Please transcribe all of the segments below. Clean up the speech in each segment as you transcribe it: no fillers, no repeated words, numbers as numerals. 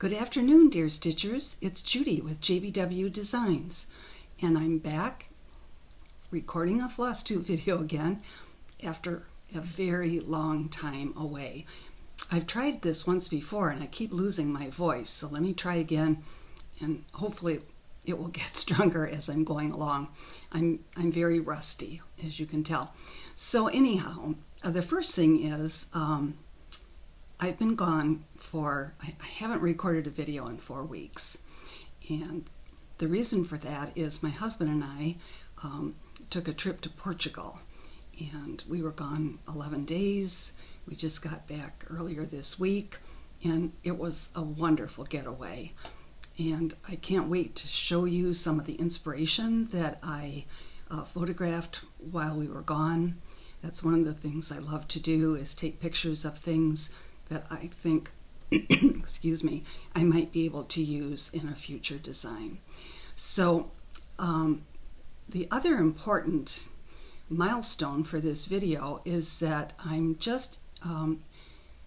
Good afternoon, dear Stitchers. It's Judy with JBW Designs, and I'm back recording a Flosstube video again after a very long time away. I've tried this once before and I keep losing my voice, so let me try again and hopefully it will get stronger as I'm going along. I'm very rusty, as you can tell. So anyhow, the first thing is I've been gone I haven't recorded a video in 4 weeks. And the reason for that is my husband and I took a trip to Portugal. And we were gone 11 days. We just got back earlier this week. And it was a wonderful getaway. And I can't wait to show you some of the inspiration that I photographed while we were gone. That's one of the things I love to do, is take pictures of things that I think, excuse me, I might be able to use in a future design. So the other important milestone for this video is that I'm just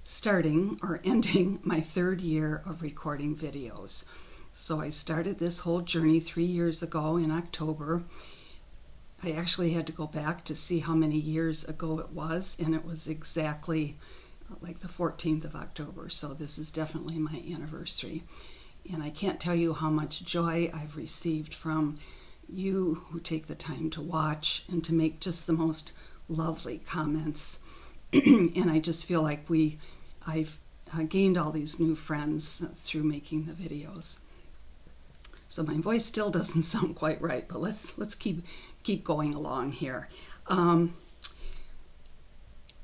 starting or ending my 3rd year of recording videos. So I started this whole journey 3 years ago in October. I actually had to go back to see how many years ago it was, and it was exactly like the 14th of October, so this is definitely my anniversary. And I can't tell you how much joy I've received from you who take the time to watch and to make just the most lovely comments. And I just feel like I've gained all these new friends through making the videos. So my voice still doesn't sound quite right, but let's keep going along here.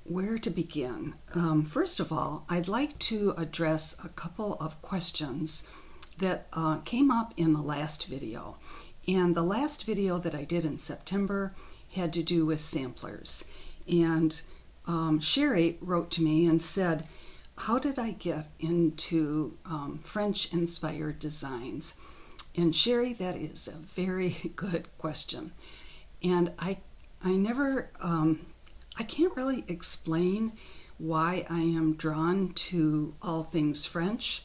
Where to begin? First of all, I'd like to address a couple of questions that came up in the last video. And the last video that I did in September had to do with samplers. And Sherry wrote to me and said, how did I get into French-inspired designs? And Sherry, that is a very good question. And I can't really explain why I am drawn to all things French.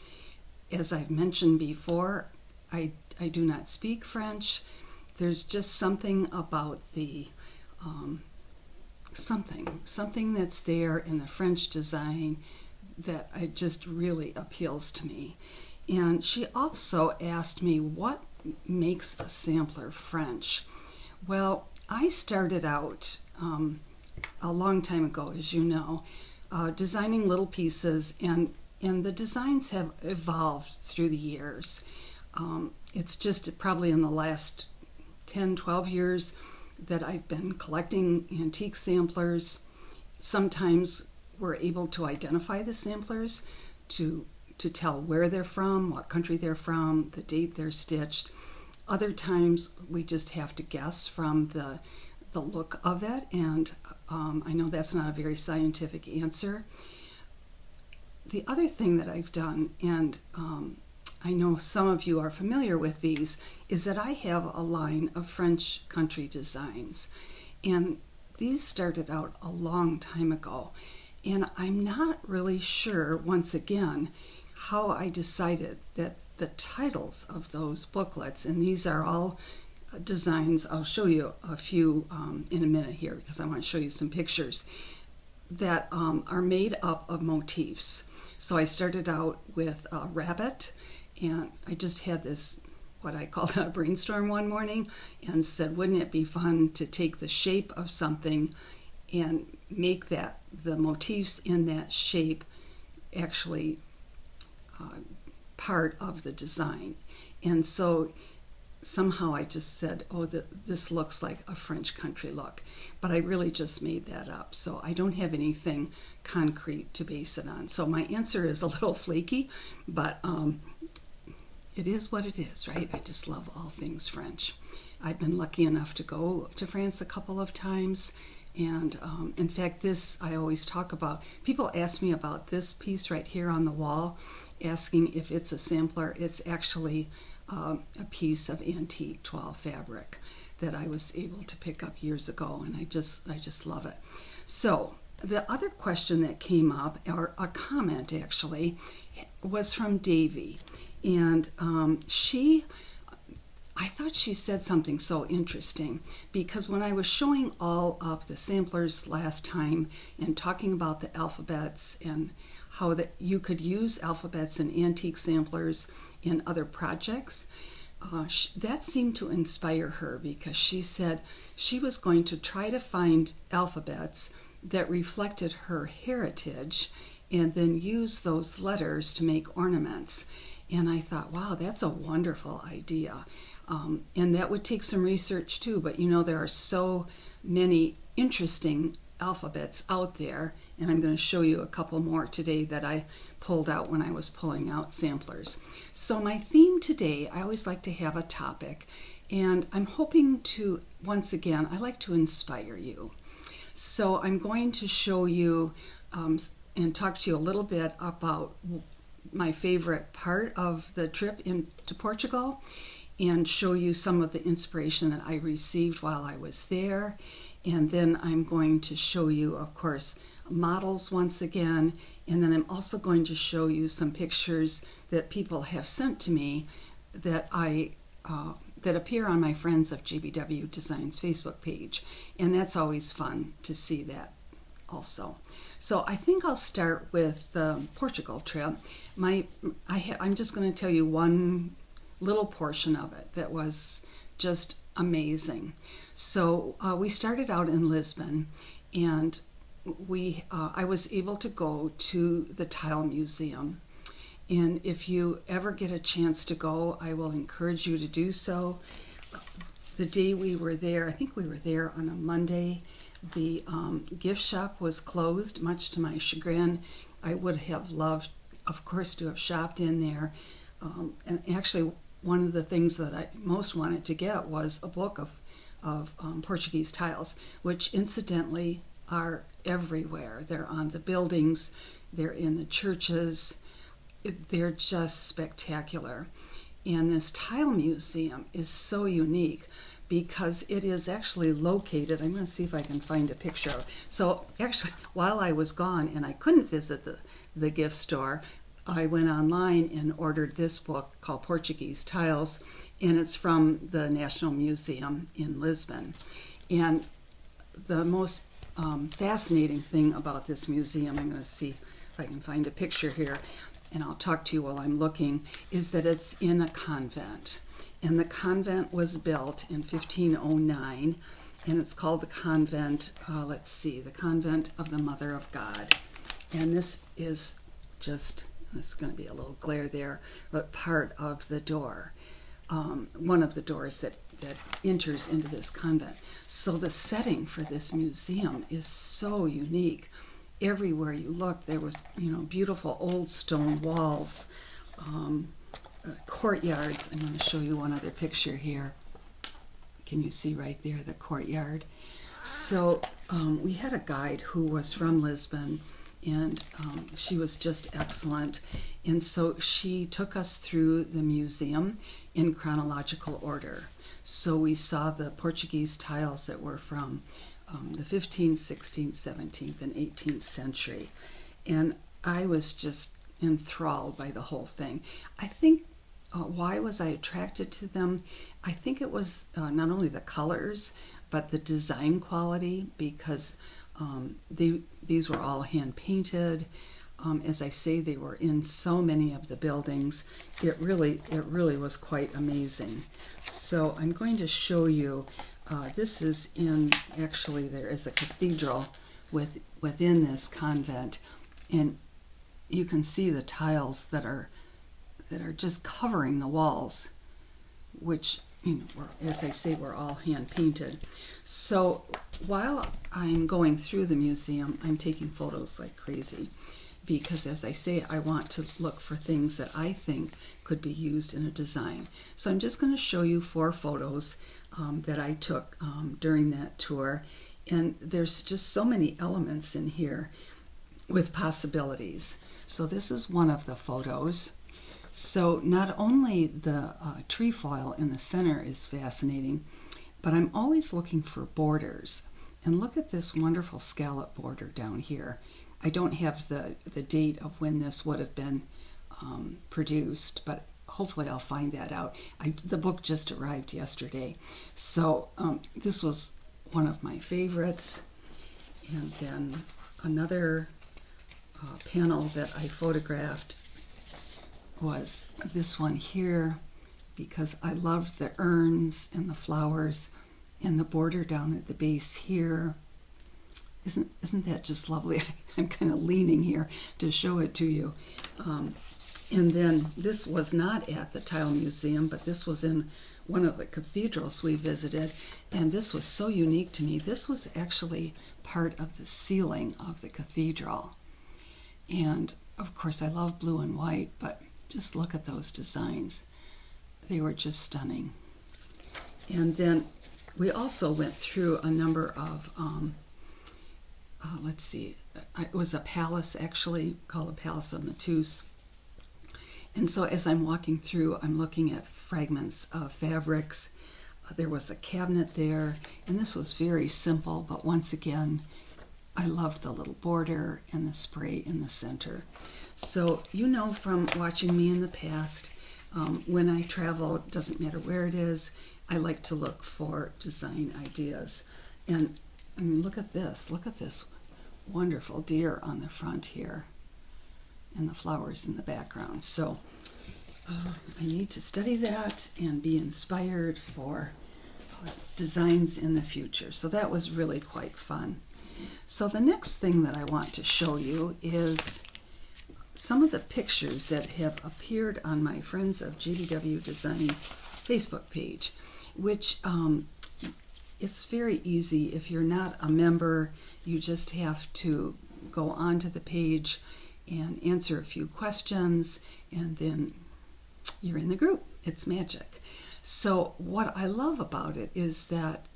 As I've mentioned before, I do not speak French. There's just something about the something that's there in the French design that just really appeals to me. And she also asked me, what makes a sampler French? Well, I started out a long time ago, as you know, designing little pieces, and the designs have evolved through the years. It's just probably in the last 10, 12 years that I've been collecting antique samplers. Sometimes we're able to identify the samplers to tell where they're from, what country they're from, the date they're stitched. Other times we just have to guess from the look of it, and I know that's not a very scientific answer. The other thing that I've done, and I know some of you are familiar with these, is that I have a line of French country designs. And these started out a long time ago. And I'm not really sure, once again, how I decided that the titles of those booklets, and these are all designs, I'll show you a few in a minute here because I want to show you some pictures that are made up of motifs. So I started out with a rabbit, and I just had this, what I called a brainstorm one morning, and said, wouldn't it be fun to take the shape of something and make that the motifs in that shape actually part of the design. And so somehow I just said, oh, this looks like a French country look. But I really just made that up. So I don't have anything concrete to base it on. So my answer is a little flaky, but it is what it is, right? I just love all things French. I've been lucky enough to go to France a couple of times. And in fact, this I always talk about. People ask me about this piece right here on the wall, asking if it's a sampler. It's actually a piece of antique toile fabric that I was able to pick up years ago, and I just love it. So the other question that came up, or a comment actually, was from Davy. And I thought she said something so interesting, because when I was showing all of the samplers last time and talking about the alphabets and how that you could use alphabets and antique samplers in other projects, that seemed to inspire her, because she said she was going to try to find alphabets that reflected her heritage and then use those letters to make ornaments. And I thought, wow, that's a wonderful idea. And that would take some research too, but there are so many interesting alphabets out there, and I'm going to show you a couple more today that I pulled out when I was pulling out samplers. So my theme today, I always like to have a topic, and I'm hoping to, once again, I like to inspire you. So I'm going to show you and talk to you a little bit about my favorite part of the trip into Portugal, and show you some of the inspiration that I received while I was there. And then I'm going to show you, of course, models once again, and then I'm also going to show you some pictures that people have sent to me that that appear on my Friends of JBW Designs Facebook page, and that's always fun to see that also. So I think I'll start with the Portugal trip. I'm just going to tell you one little portion of it that was just amazing. So we started out in Lisbon, and I was able to go to the Tile Museum. And if you ever get a chance to go, I will encourage you to do so. The day we were there, I think we were there on a Monday, the gift shop was closed, much to my chagrin. I would have loved, of course, to have shopped in there. And actually, one of the things that I most wanted to get was a book of Portuguese tiles, which incidentally are everywhere. They're on the buildings, they're in the churches, they're just spectacular. And this tile museum is so unique because it is actually located, I'm going to see if I can find a picture of it. So actually, while I was gone and I couldn't visit the gift store, I went online and ordered this book called Portuguese Tiles, and it's from the National Museum in Lisbon. And the most fascinating thing about this museum, I'm going to see if I can find a picture here, and I'll talk to you while I'm looking, is that it's in a convent. And the convent was built in 1509, and it's called the convent, the Convent of the Mother of God. And this is just, there's going to be a little glare there, but part of the door, one of the doors that enters into this convent. So the setting for this museum is so unique. Everywhere you look, there was, beautiful old stone walls, courtyards. I'm going to show you one other picture here. Can you see right there the courtyard? So we had a guide who was from Lisbon, and she was just excellent. And so she took us through the museum in chronological order. So we saw the Portuguese tiles that were from the 15th, 16th, 17th, and 18th century. And I was just enthralled by the whole thing. I think, why was I attracted to them? I think it was not only the colors, but the design quality, because these were all hand painted. As I say, they were in so many of the buildings. It really was quite amazing. So I'm going to show you, this is actually there is a cathedral within this convent, and you can see the tiles that are just covering the walls, which, as I say, were all hand painted. So while I'm going through the museum, I'm taking photos like crazy, because as I say, I want to look for things that I think could be used in a design. So I'm just going to show you 4 photos that I took during that tour. And there's just so many elements in here with possibilities. So this is one of the photos. So not only the trefoil in the center is fascinating, but I'm always looking for borders. And look at this wonderful scallop border down here. I don't have the date of when this would have been produced, but hopefully I'll find that out. The book just arrived yesterday. So this was one of my favorites. And then another panel that I photographed was this one here, because I loved the urns and the flowers and the border down at the base here. Isn't that just lovely? I'm kind of leaning here to show it to you. And then this was not at the Tile Museum, but this was in one of the cathedrals we visited, and this was so unique to me. This was actually part of the ceiling of the cathedral. And of course I love blue and white, but just look at those designs. They were just stunning. And then we also went through a number of, let's see, it was a palace actually, called the Palace of Matus. And so as I'm walking through, I'm looking at fragments of fabrics. There was a cabinet there, and this was very simple, but once again, I loved the little border and the spray in the center. So you know from watching me in the past, when I travel, it doesn't matter where it is, I like to look for design ideas. And I mean, look at this wonderful deer on the front here, and the flowers in the background. So I need to study that and be inspired for designs in the future. So that was really quite fun. So the next thing that I want to show you is some of the pictures that have appeared on my Friends of JBW Designs Facebook page, which it's very easy. If you're not a member, you just have to go onto the page and answer a few questions, and then you're in the group. It's magic. So what I love about it is that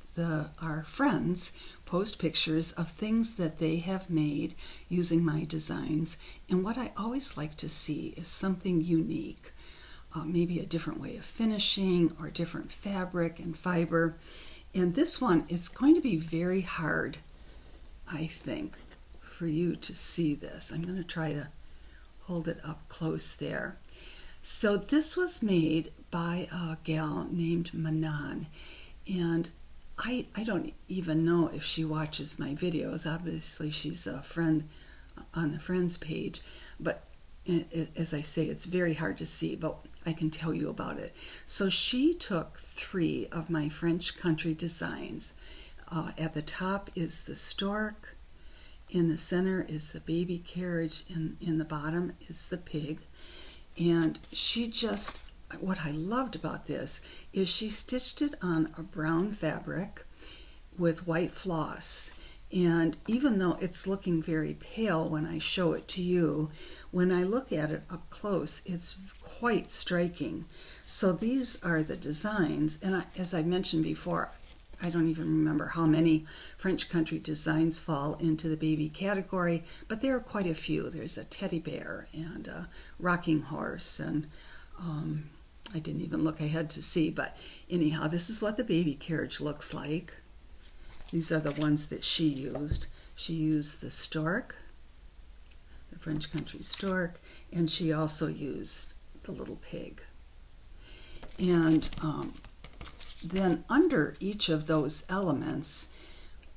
our friends post pictures of things that they have made using my designs, and what I always like to see is something unique, maybe a different way of finishing or different fabric and fiber. And this one is going to be very hard, I think, for you to see this. I'm going to try to hold it up close there. So this was made by a gal named Manon, and I don't even know if she watches my videos. Obviously she's a friend on the friends page, but as I say, it's very hard to see, but I can tell you about it. So she took 3 of my French country designs. At the top is the stork, in the center is the baby carriage, and in the bottom is the pig. And she just, what I loved about this is she stitched it on a brown fabric with white floss. And even though it's looking very pale when I show it to you, when I look at it up close, it's quite striking. So these are the designs, and as I mentioned before, I don't even remember how many French country designs fall into the baby category, but there are quite a few. There's a teddy bear and a rocking horse, and I didn't even look ahead to see, but anyhow, this is what the baby carriage looks like. These are the ones that she used. She used the stork, the French country stork, and she also used the little pig. And then under each of those elements,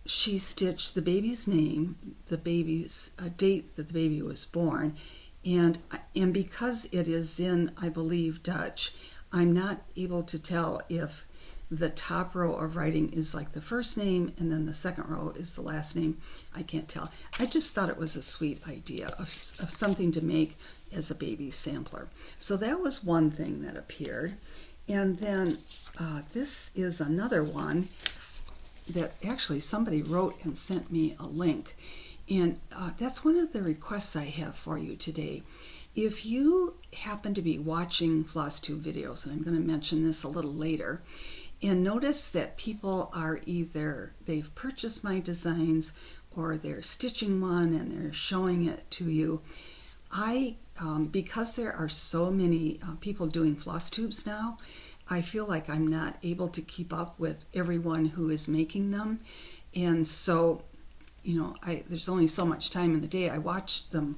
she stitched the baby's name, the baby's date that the baby was born, and because it is in, I believe, Dutch, I'm not able to tell if the top row of writing is like the first name and then the second row is the last name. I can't tell. I just thought it was a sweet idea of something to make as a baby sampler. So that was one thing that appeared. And then this is another one that actually somebody wrote and sent me a link. And that's one of the requests I have for you today. If you happen to be watching Flosstube videos, and I'm going to mention this a little later, and notice that people are either they've purchased my designs or they're stitching one and they're showing it to you, because there are so many people doing floss tubes now, I feel like I'm not able to keep up with everyone who is making them. And so, there's only so much time in the day. I watch them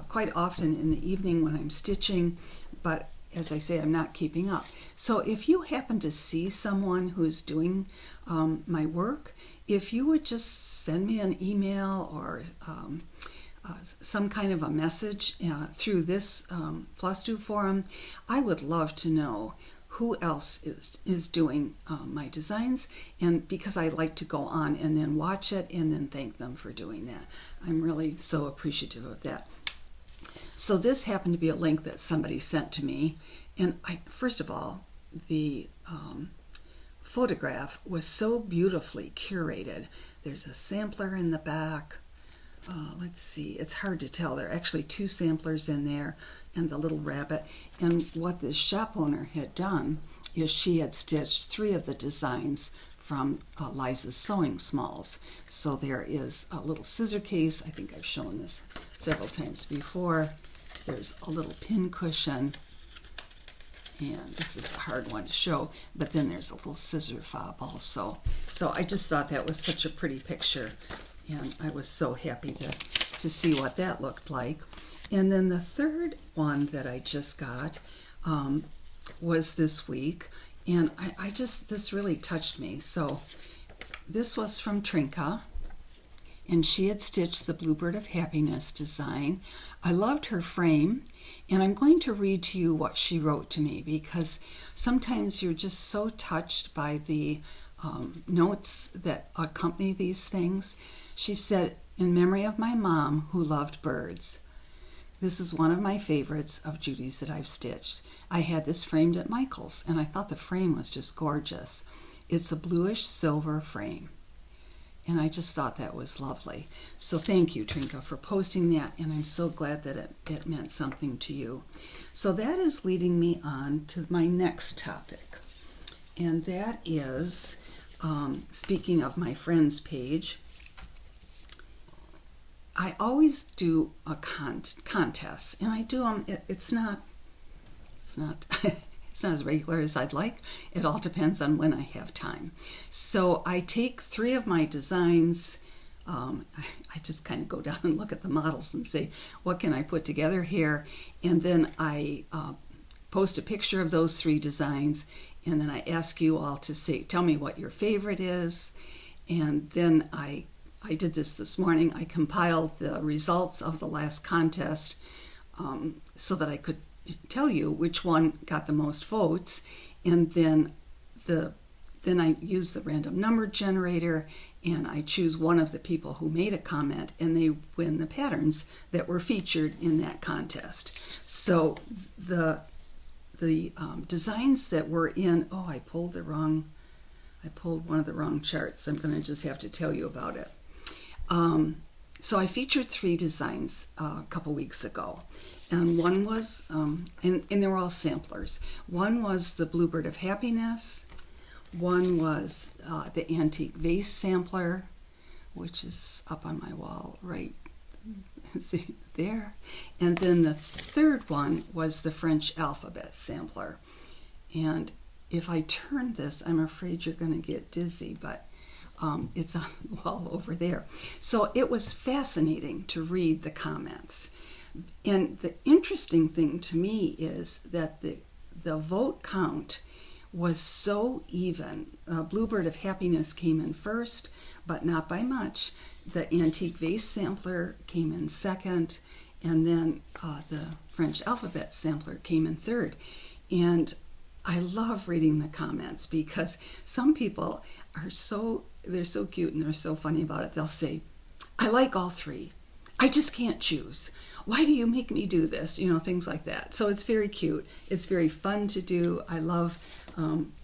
quite often in the evening when I'm stitching, but as I say, I'm not keeping up. So if you happen to see someone who's doing my work, if you would just send me an email or some kind of a message through this Flosstube forum, I would love to know who else is doing my designs, and because I like to go on and then watch it and then thank them for doing that. I'm really so appreciative of that. So this happened to be a link that somebody sent to me, and first of all, the photograph was so beautifully curated. There's a sampler in the back. Let's see, it's hard to tell. There are actually 2 samplers in there and the little rabbit. And what this shop owner had done is she had stitched 3 of the designs from Liza's Sewing Smalls. So there is a little scissor case. I think I've shown this several times before. There's a little pin cushion, and this is a hard one to show, but then there's a little scissor fob also. So I just thought that was such a pretty picture, and I was so happy to see what that looked like. And then the third one that I just got was this week, and this really touched me. So this was from Trinka, and she had stitched the Bluebird of Happiness design. I loved her frame, and I'm going to read to you what she wrote to me, because sometimes you're just so touched by the notes that accompany these things. She said, "In memory of my mom who loved birds. This is one of my favorites of Judy's that I've stitched. I had this framed at Michael's, and I thought the frame was just gorgeous. It's a bluish silver frame." And I just thought that was lovely. So thank you, Trinka, for posting that, and I'm so glad that it meant something to you. So that is leading me on to my next topic, and that is, speaking of my friends page, I always do a contest, and I do them. It's not it's not as regular as I'd like. It all depends on when I have time. So I take 3 of my designs. I just kind of go down and look at the models and say, what can I put together here? And then I post a picture of those 3 designs, and then I ask you all to tell me what your favorite is. And then I did this morning. I compiled the results of the last contest so that I could tell you which one got the most votes, and then I use the random number generator, and I choose one of the people who made a comment, and they win the patterns that were featured in that contest. So the designs that were in, I pulled one of the wrong charts. I'm going to just have to tell you about it. So I featured 3 designs a couple weeks ago, and one was, and they were all samplers. One was the Bluebird of Happiness, one was the Antique Vase sampler, which is up on my wall right see there, and then the third one was the French alphabet sampler. And if I turn this, I'm afraid you're going to get dizzy, but it's on the wall over there. So it was fascinating to read the comments. And the interesting thing to me is that the vote count was so even. Bluebird of Happiness came in first, but not by much. The Antique Vase sampler came in second, and then the French alphabet sampler came in third. And I love reading the comments because some people are they're so cute and they're so funny about it. They'll say, "I like all 3. I just can't choose. Why do you make me do this?" Things like that. So it's very cute. It's very fun to do. I love,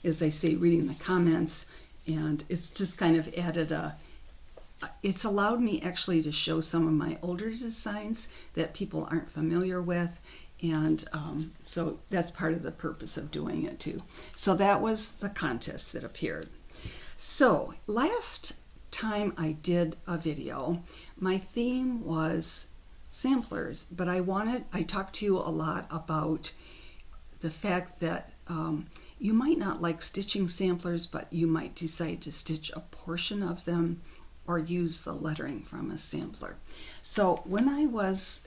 as I say, reading the comments, and it's just kind of added it's allowed me actually to show some of my older designs that people aren't familiar with. And so that's part of the purpose of doing it too. So that was the contest that appeared. So last time I did a video, my theme was samplers, but I talked to you a lot about the fact that you might not like stitching samplers, but you might decide to stitch a portion of them or use the lettering from a sampler. So when I was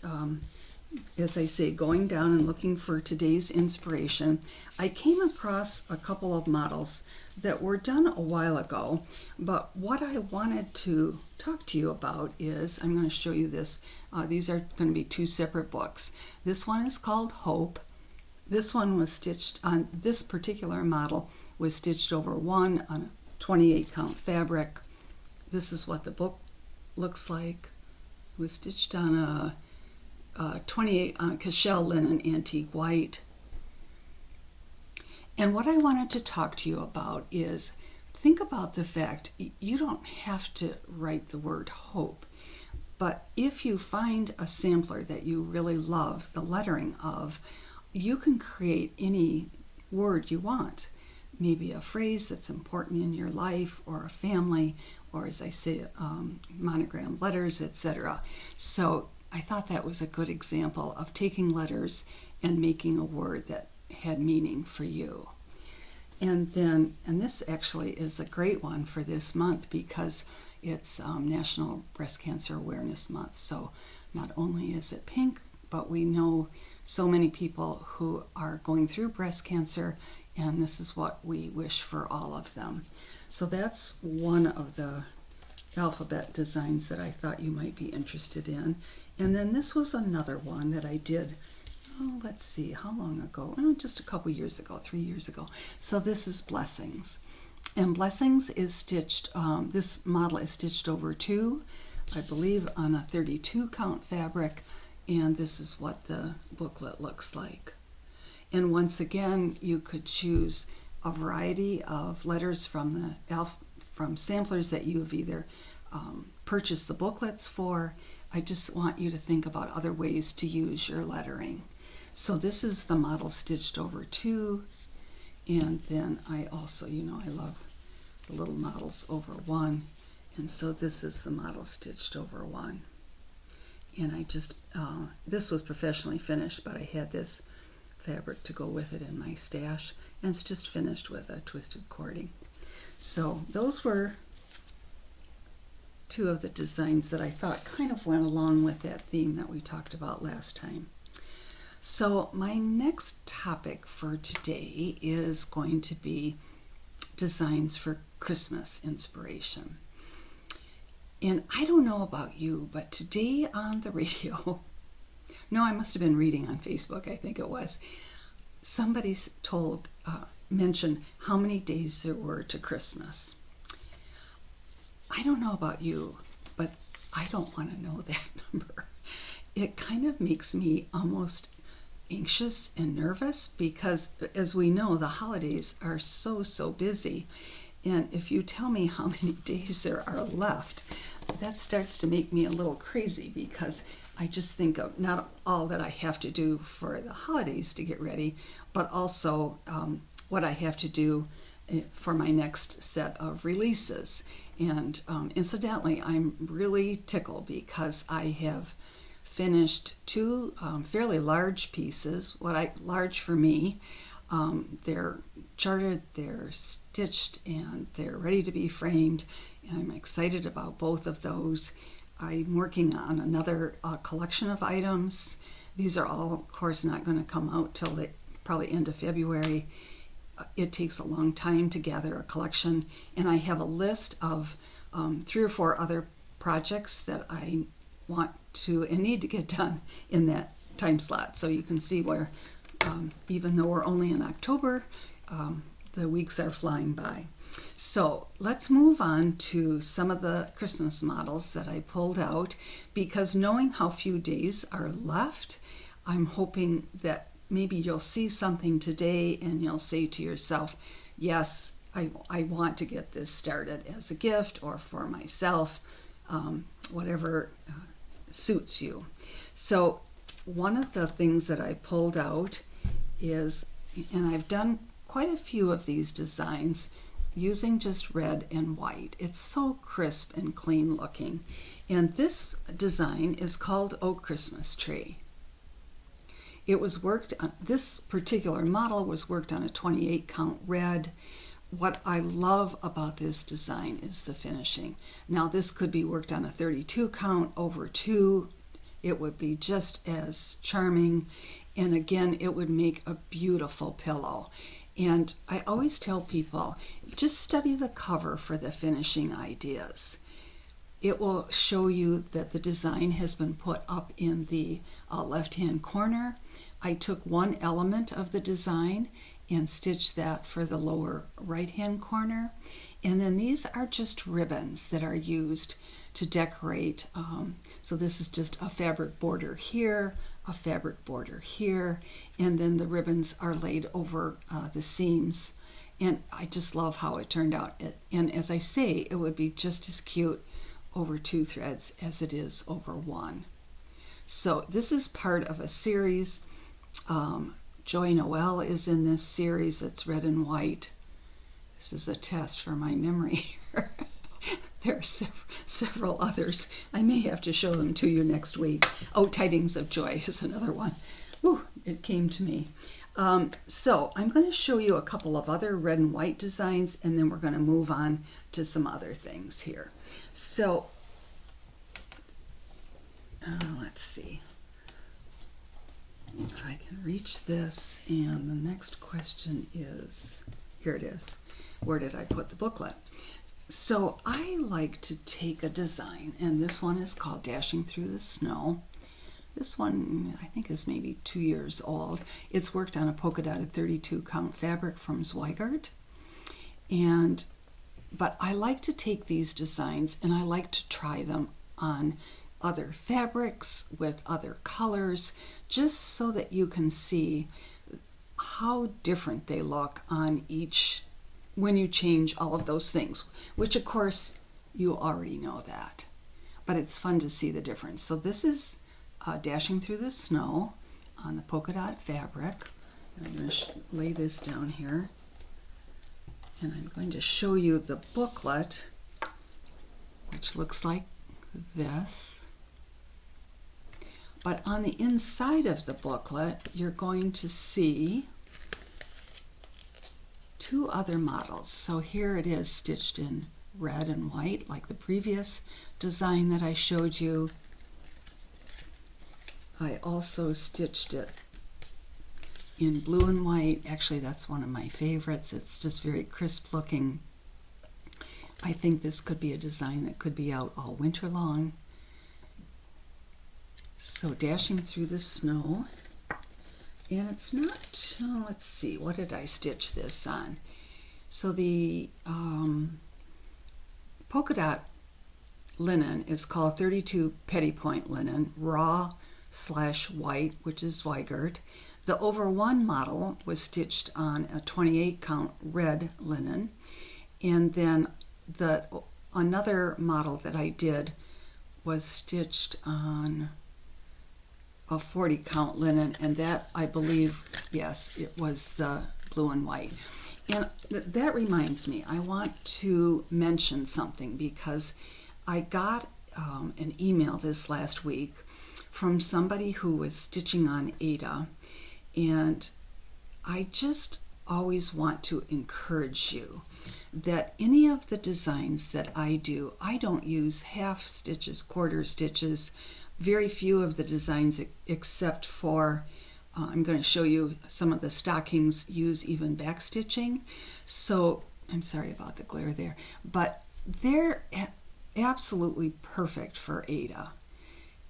as I say, going down and looking for today's inspiration, I came across a couple of models that were done a while ago, but what I wanted to talk to you about is, I'm going to show you this. These are going to be two separate books. This one is called Hope. This one was stitched on, this particular model was stitched over one on a 28 count fabric. This is what the book looks like. It was stitched on a 28 on Cashel linen antique white. And what I wanted to talk to you about is, think about the fact you don't have to write the word hope, but if you find a sampler that you really love the lettering of, you can create any word you want. Maybe a phrase that's important in your life, or a family, or as I say, monogram letters, etc. So I thought that was a good example of taking letters and making a word that had meaning for you. And this actually is a great one for this month because it's National Breast Cancer Awareness Month. So not only is it pink, but we know so many people who are going through breast cancer, and this is what we wish for all of them. So that's one of the alphabet designs that I thought you might be interested in. And then this was another one that I did, let's see, how long ago? Just a couple years ago, 3 years ago. So this is Blessings. And Blessings is stitched, this model is stitched over two, I believe on a 32 count fabric, and this is what the booklet looks like. And once again, you could choose a variety of letters from samplers that you have either purchased the booklets for. I just want you to think about other ways to use your lettering. So this is the model stitched over two, and then I also, I love the little models over one, and so this is the model stitched over one. And I just, this was professionally finished, but I had this fabric to go with it in my stash, and it's just finished with a twisted cording. So those were two of the designs that I thought kind of went along with that theme that we talked about last time. So my next topic for today is going to be designs for Christmas inspiration. And I don't know about you, but today on the radio, no, I must have been reading on Facebook, I think it was, somebody mentioned how many days there were to Christmas. I don't know about you, but I don't want to know that number. It kind of makes me almost anxious and nervous because, as we know, the holidays are so busy. And if you tell me how many days there are left, that starts to make me a little crazy because I just think of not all that I have to do for the holidays to get ready, but also what I have to do for my next set of releases. And incidentally, I'm really tickled because I have finished two fairly large pieces, large for me. They're charted, they're stitched, and they're ready to be framed, and I'm excited about both of those. I'm working on another collection of items. These are all, of course, not going to come out till the probably end of February. It takes a long time to gather a collection, and I have a list of 3 or 4 other projects that I want to and need to get done in that time slot. So you can see where, even though we're only in October, the weeks are flying by. So let's move on to some of the Christmas models that I pulled out, because knowing how few days are left, I'm hoping that maybe you'll see something today and you'll say to yourself, yes, I want to get this started as a gift or for myself, whatever suits you. So one of the things that I pulled out is, and I've done quite a few of these designs using just red and white. It's so crisp and clean looking. And this design is called Oh Christmas Tree. It was worked on, this particular model was worked on a 28 count red. What I love about this design is the finishing. Now this could be worked on a 32 count over 2. it would be just as charming. And again, it would make a beautiful pillow. And I always tell people, just study the cover for the finishing ideas. It will show you that the design has been put up in the left-hand corner. I took one element of the design and stitched that for the lower right-hand corner. And then these are just ribbons that are used to decorate. So this is just a fabric border here, a fabric border here, and then the ribbons are laid over the seams. And I just love how it turned out. And as I say, it would be just as cute over 2 threads as it is over 1. So this is part of a series. Joy Noel is in this series that's red and white. This is a test for my memory here. There are several others. I may have to show them to you next week. Oh, Tidings of Joy is another one. Whew, it came to me. So I'm going to show you a couple of other red and white designs, and then we're going to move on to some other things here. So let's see if I can reach this. And the next question is, here it is. Where did I put the booklet? So I like to take a design, and this one is called Dashing Through the Snow. This one I think is maybe 2 years old. It's worked on a polka dotted 32 count fabric from Zweigart. But I like to take these designs and I like to try them on other fabrics with other colors, just so that you can see how different they look on each when you change all of those things, which of course you already know that, but it's fun to see the difference. So this is Dashing Through the Snow on the polka dot fabric. And I'm going to lay this down here, and I'm going to show you the booklet, which looks like this. But on the inside of the booklet, you're going to see 2 other models. So here it is stitched in red and white like the previous design that I showed you. I also stitched it in blue and white. Actually, that's one of my favorites. It's just very crisp looking. I think this could be a design that could be out all winter long. So Dashing Through the Snow. And it's not, let's see, what did I stitch this on? So the polka dot linen is called 32 petty point linen, raw/white, which is Zweigart. The over 1 model was stitched on a 28 count red linen. And then another model that I did was stitched on a 40 count linen, and that, I believe, yes, it was the blue and white. And that reminds me, I want to mention something, because I got an email this last week from somebody who was stitching on Ada, and I just always want to encourage you that any of the designs that I do, I don't use half stitches, quarter stitches. Very few of the designs, except for, I'm going to show you some of the stockings use even back stitching. So I'm sorry about the glare there, but they're absolutely perfect for Ada.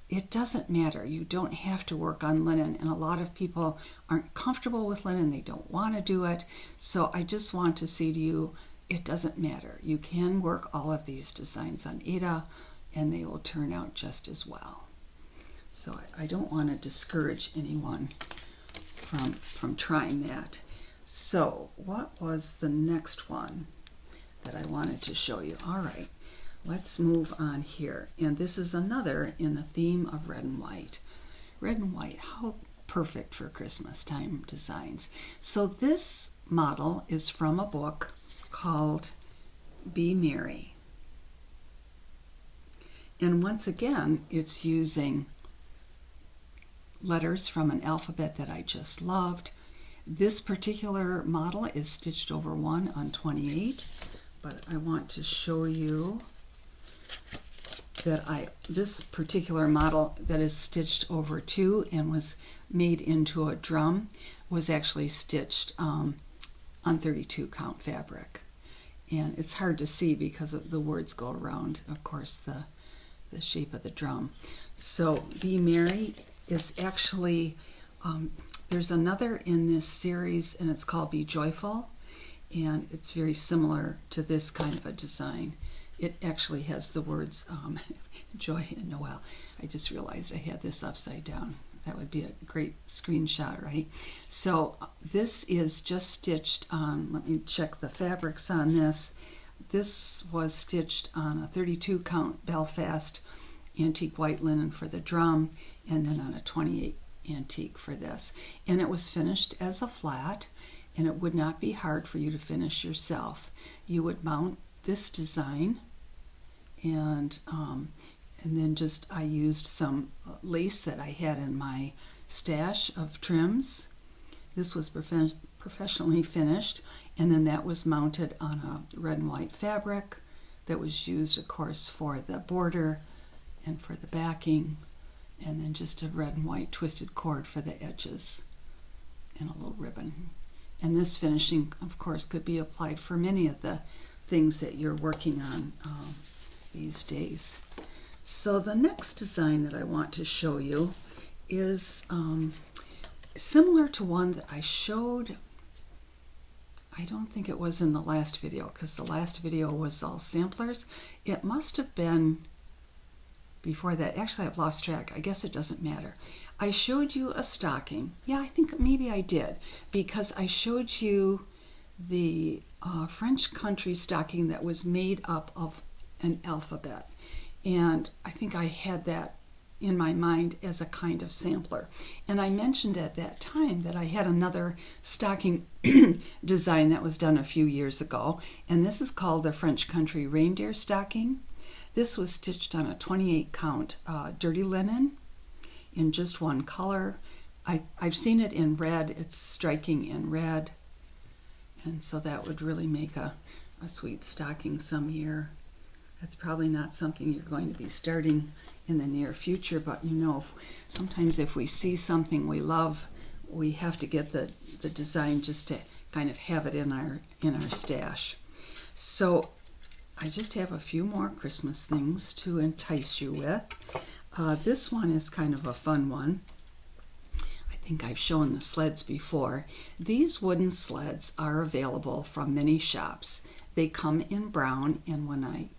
It doesn't matter. You don't have to work on linen, and a lot of people aren't comfortable with linen. They don't want to do it. So I just want to say to you, it doesn't matter. You can work all of these designs on Ada, and they will turn out just as well. So I don't want to discourage anyone from trying that. So what was the next one that I wanted to show you? All right, let's move on here. And this is another in the theme of red and white. Red and white, how perfect for Christmas time designs. So this model is from a book called Be Merry. And once again, it's using letters from an alphabet that I just loved. This particular model is stitched over 1 on 28, but I want to show you this particular model that is stitched over 2 and was made into a drum was actually stitched on 32 count fabric. And it's hard to see because the words go around, of course, the shape of the drum. So Be Merry is actually, there's another in this series, and it's called Be Joyful, and it's very similar to this kind of a design. It actually has the words Joy and Noel. I just realized I had this upside down. That would be a great screenshot, right? So this is just stitched on, let me check the fabrics on this. This was stitched on a 32 count Belfast antique white linen for the drum, and then on a 28 antique for this. And it was finished as a flat, and it would not be hard for you to finish yourself. You would mount this design, and then just I used some lace that I had in my stash of trims. This was professionally finished, and then that was mounted on a red and white fabric that was used, of course, for the border and for the backing, and then just a red and white twisted cord for the edges and a little ribbon. And this finishing, of course, could be applied for many of the things that you're working on these days. So the next design that I want to show you is similar to one that I showed. I don't think it was in the last video, because the last video was all samplers. It must have been before that. Actually, I've lost track. I guess it doesn't matter. I showed you a stocking. Yeah, I think maybe I did, because I showed you the French country stocking that was made up of an alphabet. And I think I had that in my mind as a kind of sampler. And I mentioned at that time that I had another stocking design that was done a few years ago. And this is called the French country reindeer stocking. This was stitched on a 28 count dirty linen in just one color. I've seen it in red. It's striking in red. And so that would really make a sweet stocking some year. That's probably not something you're going to be starting in the near future, but you know, sometimes if we see something we love, we have to get the design just to kind of have it in our stash. So I just have a few more Christmas things to entice you with. This one is kind of a fun one. I think I've shown the sleds before. These wooden sleds are available from many shops. They come in brown, and when I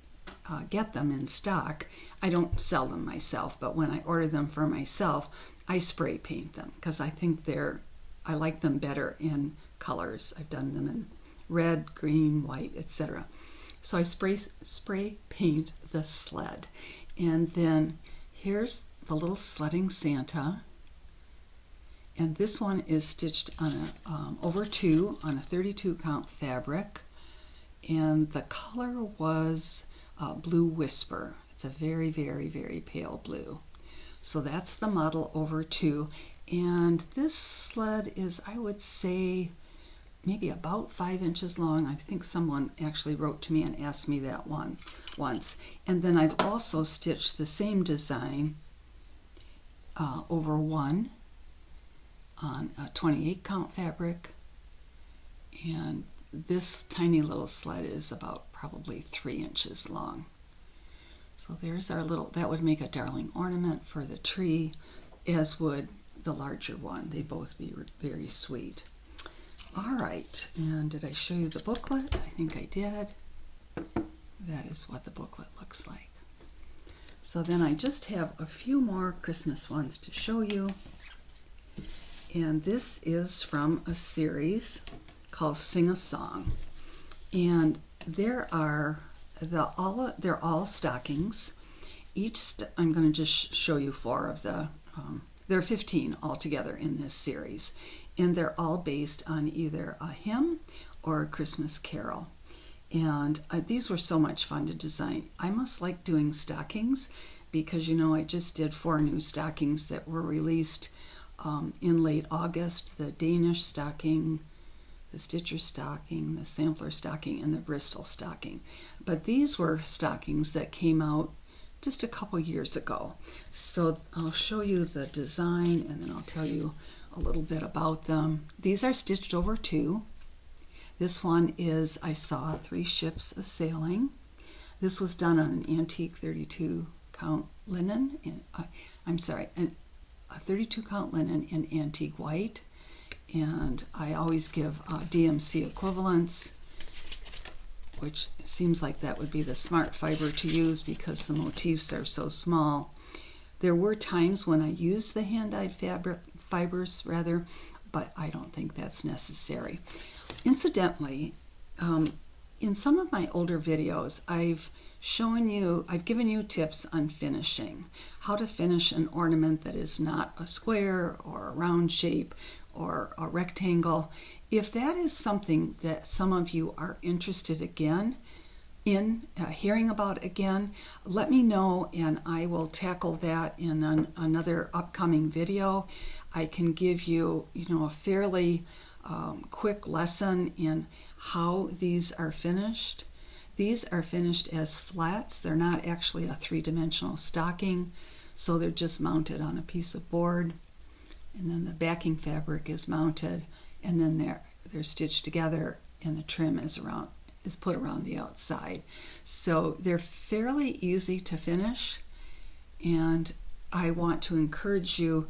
get them in stock, I don't sell them myself, but when I order them for myself, I spray paint them because I think I like them better in colors. I've done them in red, green, white, etc. So I spray paint the sled. And then here's the little Sledding Santa. And this one is stitched on over 2 on a 32 count fabric. And the color was Blue Whisper. It's a very, very, very pale blue. So that's the model over 2. And this sled is, I would say, maybe about 5 inches long. I think someone actually wrote to me and asked me that one once. And then I've also stitched the same design over 1 on a 28 count fabric. And this tiny little sled is about probably 3 inches long. So there's our little, that would make a darling ornament for the tree, as would the larger one. They both be very sweet. All right, and did I show you the booklet? I think I did. That is what the booklet looks like. So then I just have a few more Christmas ones to show you. And this is from a series called Sing a Song. And they're all stockings. I'm going to just show you 4 of the, there are 15 altogether in this series. And they're all based on either a hymn or a Christmas carol. And these were so much fun to design. I must like doing stockings because, you know, I just did 4 new stockings that were released in late August. The Danish stocking, the Stitcher stocking, the Sampler stocking, and the Bristol stocking. But these were stockings that came out just a couple years ago. So I'll show you the design and then I'll tell you a little bit about them. These are stitched over 2. This one is I Saw 3 Ships A-Sailing. This was done on an antique 32 count linen, a 32 count linen in antique white, and I always give DMC equivalents, which seems like that would be the smart fiber to use because the motifs are so small. There were times when I used the hand-dyed fibers, but I don't think that's necessary. Incidentally, in some of my older videos, I've given you tips on finishing, how to finish an ornament that is not a square or a round shape or a rectangle. If that is something that some of you are interested in hearing about again, let me know and I will tackle that in another upcoming video. I can give you, a fairly quick lesson in how these are finished. These are finished as flats. They're not actually a 3-dimensional stocking, so they're just mounted on a piece of board, and then the backing fabric is mounted, and then they're stitched together, and the trim is put around the outside. So they're fairly easy to finish, and I want to encourage you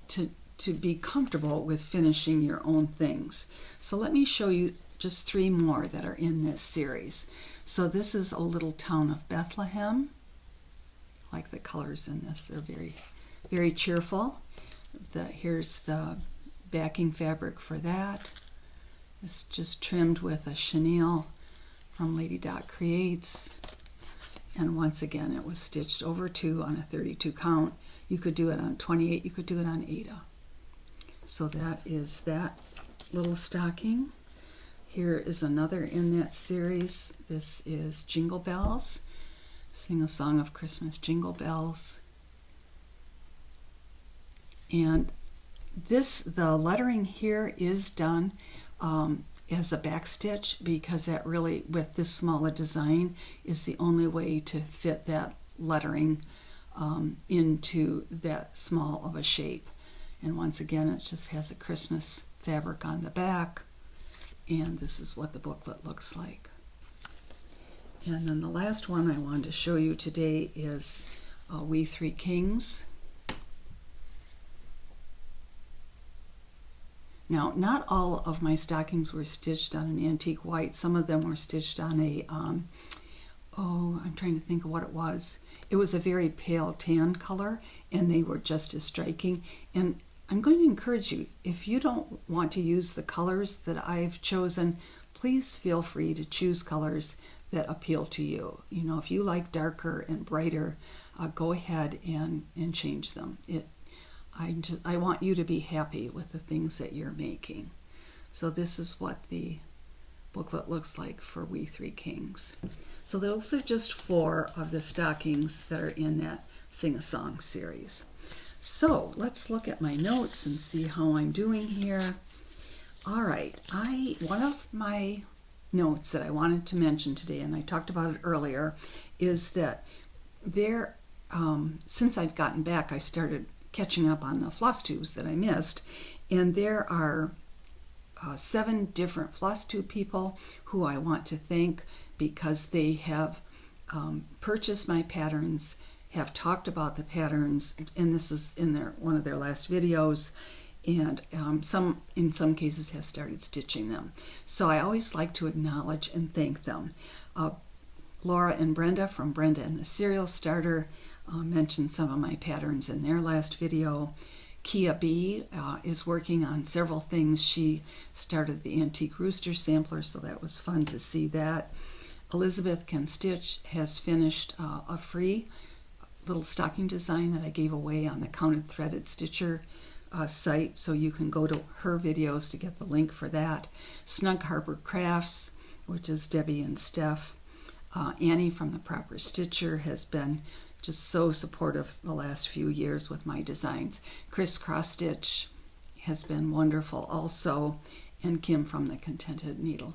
to be comfortable with finishing your own things. So let me show you just 3 more that are in this series. So this is a little town of Bethlehem. I like the colors in this. They're very, very cheerful. Here's the backing fabric for that. It's just trimmed with a chenille from Lady Dot Creates. And once again, it was stitched over 2 on a 32 count. You could do it on 28, you could do it on Ada. So that is that little stocking. Here is another in that series. This is Jingle Bells. Sing a Song of Christmas, Jingle Bells. And the lettering here is done as a back stitch because that really, with this small a design, is the only way to fit that lettering into that small of a shape. And once again, it just has a Christmas fabric on the back. And this is what the booklet looks like. And then the last one I wanted to show you today is We Three Kings. Now, not all of my stockings were stitched on an antique white. Some of them were stitched on a, I'm trying to think of what it was. It was a very pale tan color, and they were just as striking. And I'm going to encourage you, if you don't want to use the colors that I've chosen, please feel free to choose colors that appeal to you. If you like darker and brighter, go ahead and change them. I want you to be happy with the things that you're making. So this is what the booklet looks like for We Three Kings. So those are just 4 of the stockings that are in that Sing a Song series. So let's look at my notes and see how I'm doing here. All right, one of my notes that I wanted to mention today, and I talked about it earlier, is that since I've gotten back, I started catching up on the Flosstubes that I missed, and there are 7 different Flosstube people who I want to thank because they have purchased my patterns, have talked about the patterns, and this is in one of their last videos, and in some cases have started stitching them. So I always like to acknowledge and thank them. Laura and Brenda from Brenda and the Cereal Starter mentioned some of my patterns in their last video. Kea Bea is working on several things. She started the Antique Rooster Sampler, so that was fun to see that. Elizabeth Can Stitch has finished a free little stocking design that I gave away on the Counted Threaded Stitcher site, so you can go to her videos to get the link for that. Snug Harbor Crafts, which is Debbie and Steph. Annie from the Proper Stitcher has been just so supportive the last few years with my designs. Chris Cross Stitch has been wonderful also, and Kim from the Contented Needle.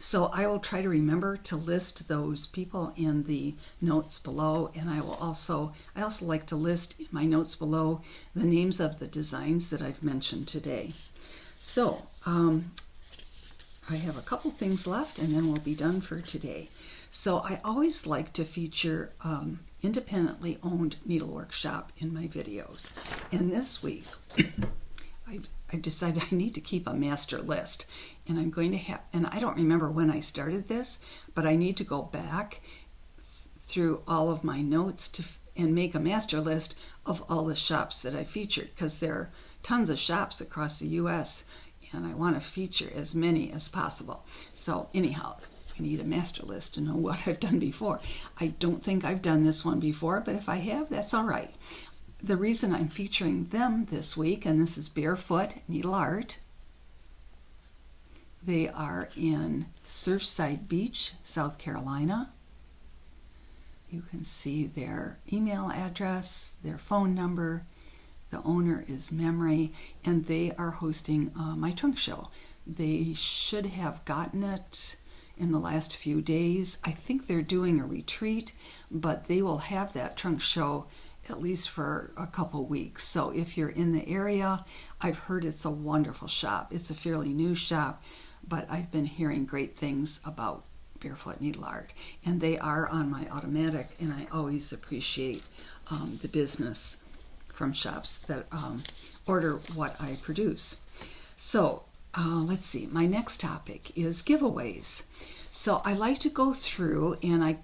So I will try to remember to list those people in the notes below, and I also like to list in my notes below the names of the designs that I've mentioned today. So I have a couple things left, and then we'll be done for today. So I always like to feature independently owned needlework shop in my videos, and this week I decided I need to keep a master list, and I'm going to have, and I don't remember when I started this, but I need to go back through all of my notes and make a master list of all the shops that I featured, because there are tons of shops across the U.S., and I want to feature as many as possible. So anyhow, I need a master list to know what I've done before. I don't think I've done this one before, but if I have, that's all right. The reason I'm featuring them this week, and this is Barefoot Needleart. They are in Surfside Beach, South Carolina. You can see their email address, their phone number. The owner is Memory, and they are hosting my trunk show. They should have gotten it in the last few days. I think they're doing a retreat, but they will have that trunk show at least for a couple weeks. So if you're in the area, I've heard it's a wonderful shop. It's a fairly new shop, but I've been hearing great things about Barefoot Needleart, and they are on my automatic, and I always appreciate the business from shops that order what I produce. So let's see, my next topic is giveaways. So I like to go through, and I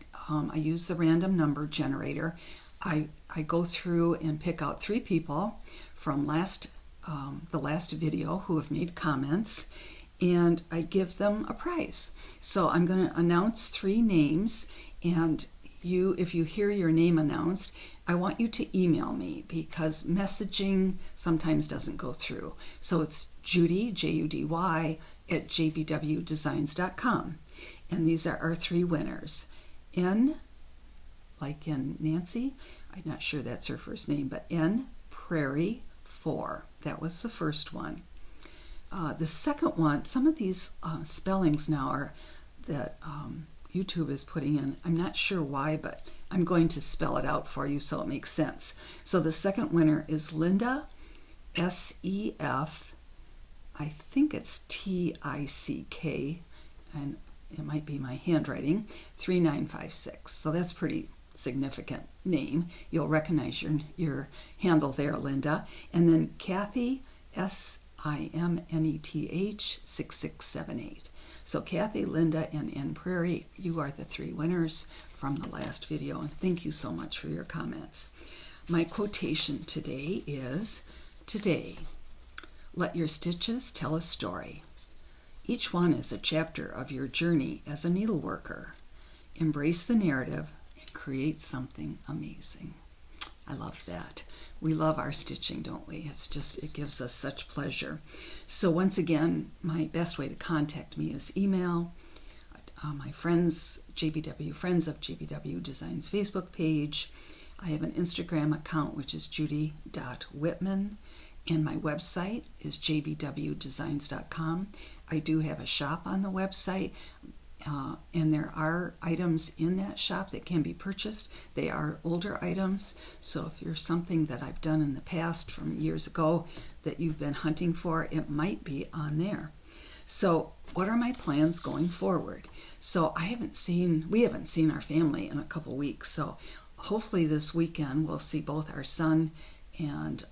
use the random number generator. I go through and pick out 3 people from the last video who have made comments, and I give them a prize. So I'm going to announce 3 names, and if you hear your name announced, I want you to email me, because messaging sometimes doesn't go through. So it's Judy, Judy, at JBWdesigns.com. And these are our 3 winners. N, like in Nancy, I'm not sure that's her first name, but N Prairie 4. That was the first one. The second one, some of these spellings now are that YouTube is putting in. I'm not sure why, but I'm going to spell it out for you so it makes sense. So the second winner is Linda, SEF, I think it's TICK, and it might be my handwriting, 3956. So that's pretty significant name. You'll recognize your handle there, Linda. And then Kathy, SIMNETH 6678. So Kathy, Linda, and N Prairie, you are the 3 winners from the last video, and thank you so much for your comments. My quotation today is, today, let your stitches tell a story. Each one is a chapter of your journey as a needleworker. Embrace the narrative and create something amazing. I love that. We love our stitching, don't we? It gives us such pleasure. So once again, my best way to contact me is email. My friends, JBW, Friends of JBW Designs Facebook page. I have an Instagram account, which is judy.whitman, and my website is jbwdesigns.com. I do have a shop on the website, and there are items in that shop that can be purchased. They are older items, so if you're something that I've done in the past from years ago that you've been hunting for, it might be on there. So what are my plans going forward? So we haven't seen our family in a couple weeks, so hopefully this weekend we'll see both our son and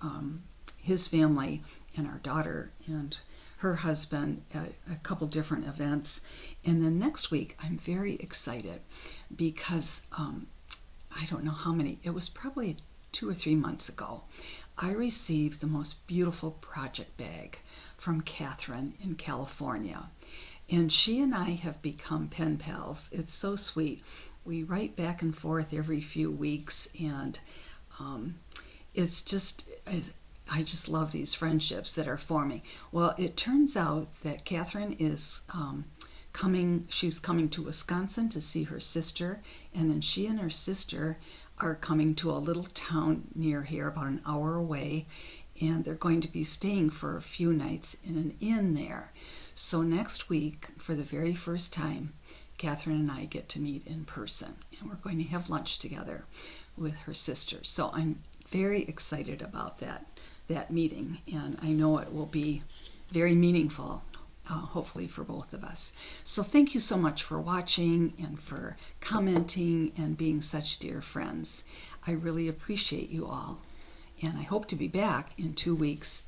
his family and our daughter and her husband at a couple different events. And then next week I'm very excited because I don't know how many, it was probably 2 or 3 months ago, I received the most beautiful project bag from Catherine in California. And she and I have become pen pals. It's so sweet. We write back and forth every few weeks, and it's just, I just love these friendships that are forming. Well, it turns out that Catherine is she's coming to Wisconsin to see her sister, and then she and her sister are coming to a little town near here, about an hour away, and they're going to be staying for a few nights in an inn there. So next week, for the very first time, Catherine and I get to meet in person, and we're going to have lunch together with her sisters. So I'm very excited about that meeting, and I know it will be very meaningful, hopefully for both of us. So thank you so much for watching and for commenting and being such dear friends. I really appreciate you all, and I hope to be back in 2 weeks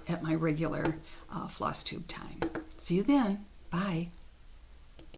at my regular Flosstube time. See you then. Bye.